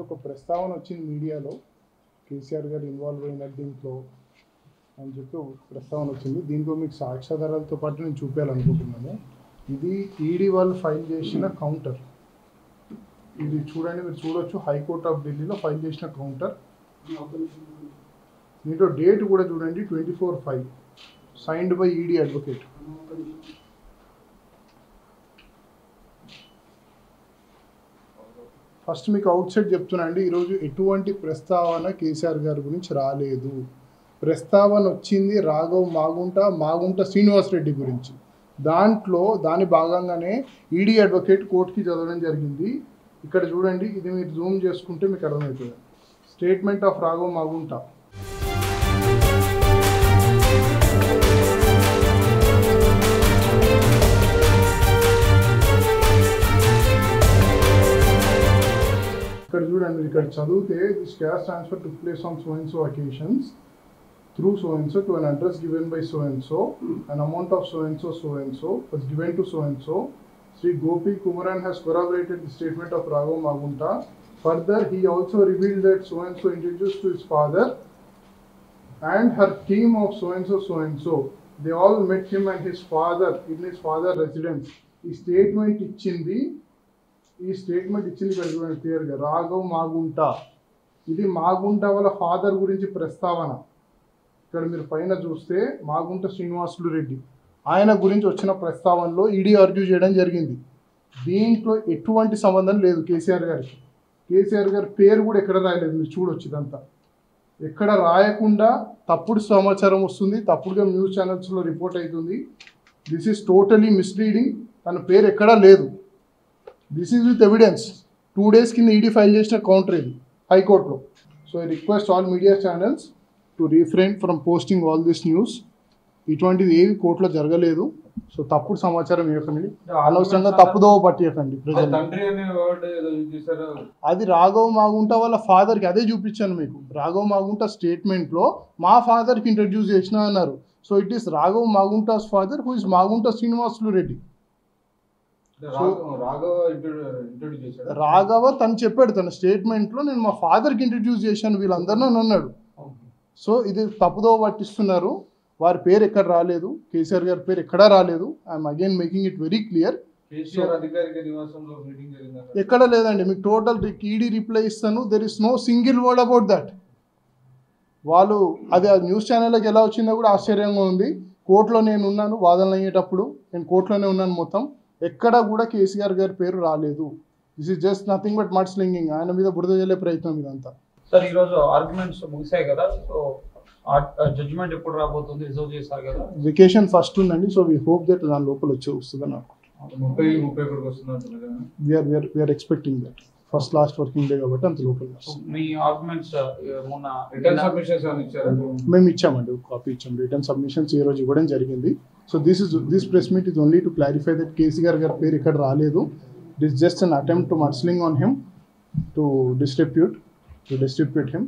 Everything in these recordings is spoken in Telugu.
ఒక ప్రస్తావన వచ్చింది మీడియాలో, కేసీఆర్ గారు ఇన్వాల్వ్ అయినట్టు దీంట్లో అని చెప్పి ఒక ప్రస్తావన వచ్చింది. దీంట్లో మీకు సాక్ష్యాధారాలతో పాటు నేను చూపించాలనుకుంటున్నాను. ఇది ఈడీ వాళ్ళు ఫైల్ చేసిన కౌంటర్. ఇది చూడండి, మీరు చూడొచ్చు, హైకోర్ట్ ఆఫ్ ఢిల్లీలో ఫైల్ చేసిన కౌంటర్. దీంట్లో డేట్ కూడా చూడండి, 24/5, signed by ED advocate. First మీకు అవుట్ సైడ్ చెప్తున్నా అండి, ఈరోజు ఎటువంటి ప్రస్తావన కేసీఆర్ గారి గురించి రాలేదు. ప్రస్తావన వచ్చింది రాఘవ్ మాగుంట శ్రీనివాసరెడ్డి గురించి. దాని భాగంగానే ఈడీ అడ్వకేట్ కోర్టుకి చదవడం జరిగింది. ఇక్కడ చూడండి, ఇది మీరు జూమ్ చేసుకుంటే మీకు అర్థమవుతుంది. Statement of Raghav Magunta. ఇక్కడ చూడండి, ఇక్కడ చదివితే this cash transfer took place on so and so occasions through so and so to an address given by so and so, an amount of so and so was given to so and so. Sri Gopi Kumaran has corroborated the statement of Raghav Magunta. Further, he also revealed that so and so introduced to his father and her team of so and so. They all met him and his father in his father's residence. This statement ఇచ్చింది ఇక్కడ క్లియర్గా రాఘవ్ మాగుంట. ఇది మాగుంట వాళ్ళ ఫాదర్ గురించి ప్రస్తావన. ఇక్కడ మీరు పైన చూస్తే మాగుంట శ్రీనివాసులు రెడ్డి ఆయన గురించి వచ్చిన ప్రస్తావనలో ఈడీ ఆర్గ్యూ చేయడం జరిగింది. దీంట్లో ఎటువంటి సంబంధం లేదు కేసీఆర్ గారికి. కేసీఆర్ గారి పేరు కూడా ఎక్కడ రాయలేదు. మీరు చూడొచ్చు, ఇదంతా ఎక్కడ రాయకుండా తప్పుడు సమాచారం వస్తుంది, తప్పుడుగా న్యూస్ ఛానల్స్లో రిపోర్ట్ అవుతుంది. This is totally misleading. తన పేరు ఎక్కడా లేదు. This is with evidence. 2 days కింద ఈడీ ఫైల్ చేసిన కౌంటర్ ఇది హైకోర్టులో. So I request all media channels to refrain from posting all this news. ఇటువంటిది ఏవి కోర్టులో జరగలేదు. సో తప్పుడు సమాచారం ఇవ్వకండి, అనవసరంగా తప్పుదోవ పట్టియకండి ప్రజలు. అది రాఘవ్ మాగుంట వాళ్ళ ఫాదర్కి, అదే చూపించాను మీకు. రాఘవ్ మాగుంట స్టేట్మెంట్లో మా ఫాదర్కి ఇంట్రడ్యూస్ చేసిన అన్నారు. So it is Raghav Magunta's father who is Magunta Srinivasulu Reddy. Raghava తను చెప్పాడు తన స్టేట్మెంట్లో, నేను మా ఫాదర్కి ఇంట్రడ్యూస్ చేశాను వీళ్ళందరినీ అని అన్నాడు. సో ఇది తప్పుదో పట్టిస్తున్నారు. వారి పేరు ఎక్కడ రాలేదు, కేసీఆర్ గారి పేరు ఎక్కడా రాలేదు. I'm again making it very clear. ఎక్కడ లేదండి. మీకు టోటల్ ఈడీ రిప్లై ఇస్తాను. There is no single word about that. వాళ్ళు అది ఆ న్యూస్ ఛానల్కి ఎలా వచ్చిందో కూడా ఆశ్చర్యంగా ఉంది. కోర్టులో నేను ఉన్నాను, వాదనలు అయ్యేటప్పుడు నేను కోర్టులోనే ఉన్నాను. మొత్తం ఎక్కడ కూడా కేసీఆర్ గారి పేరు రాలేదు. This is just nothing but mud slinging. ఆయన మీద బురద జల్లే ప్రయత్నం ఇదంతా. సార్ ఈరోజు ఆర్గ్యుమెంట్స్ ముగిసాయి కదా, సో జడ్జిమెంట్ ఎప్పుడు రాబోతుంది? రిజర్వ్ చేశారు కదా, వెకేషన్ ఫస్ట్ ఉందండి. సో వీ హోప్ దట్ దాని లోపల వస్తుందని we are expecting that. First last working day కాబట్టి అంత లోపల మీ ఆర్గ్యుమెంట్స్ మేము ఇచ్చామండి, కాపీ ఇచ్చాం. రిటర్న్ సబ్మిషన్స్ ఈ రోజు ఇవ్వడం జరిగింది. So this press meet is only to clarify that KCR గారి పేరు ఇక్కడ రాలేదు. It is just an attempt to mudsling on him, to distribute him.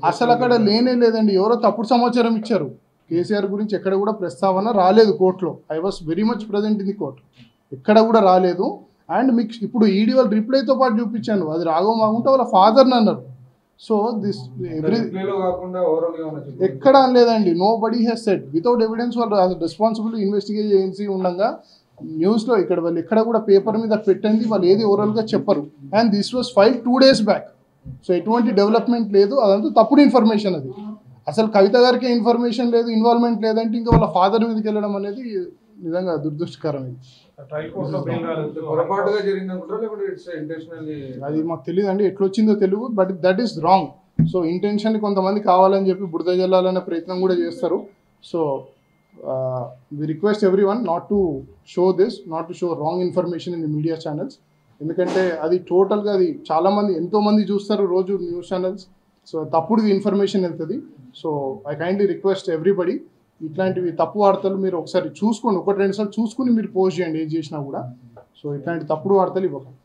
అసలు అక్కడ లేదండి. ఎవరో తప్పుడు సమాచారం ఇచ్చారు. కేసీఆర్ గురించి ఎక్కడ కూడా ప్రస్తావన రాలేదు కోర్టులో. I was very much present in the court. ఎక్కడ కూడా రాలేదు. అండ్ మీకు ఇప్పుడు ఈడీ వాళ్ళ రిప్లైతో పాటు చూపించాను, అది రాఘవ్ మాగుంటే వాళ్ళ ఫాదర్ని అన్నారు. సో దిస్ ఎక్కడ అనలేదండి. Nobody has said without evidence. వాళ్ళు రెస్పాన్సిబుల్ ఇన్వెస్టిగేట్ ఏజెన్సీ ఉండగా న్యూస్లో ఇక్కడ వాళ్ళు ఎక్కడ కూడా పేపర్ మీద పెట్టండి, వాళ్ళు ఏది ఓవరాల్గా చెప్పరు. And this was file 2 days back. So ఎటువంటి డెవలప్మెంట్ లేదు. అదంతా తప్పుడు ఇన్ఫర్మేషన్. అది అసలు కవిత గారికి ఇన్ఫర్మేషన్ లేదు, ఇన్వాల్వ్మెంట్ లేదంటే ఇంకా వాళ్ళ ఫాదర్ మీదకి వెళ్ళడం అనేది నిజంగా దురదృష్టకరం. అది మాకు తెలియదు అండి, ఎట్లొచ్చిందో తెలుగు, but that is wrong. So intention కొంతమంది కావాలని చెప్పి బురద జల్లాలనే ప్రయత్నం కూడా చేస్తారు. So we request everyone not to show wrong information in the media channels. ఎందుకంటే అది టోటల్గా అది చాలామంది ఎంతోమంది చూస్తారు రోజు న్యూస్ ఛానల్స్. సో తప్పుడు ఇన్ఫర్మేషన్ వెళ్తుంది. So I kindly request everybody, ఇట్లాంటివి తప్పు వార్తలు మీరు ఒకసారి చూసుకోండి, 1-2 సార్లు చూసుకుని మీరు పోస్ట్ చేయండి ఏం చేసినా కూడా. సో ఇట్లాంటి తప్పుడు వార్తలు ఇవ్వకండి.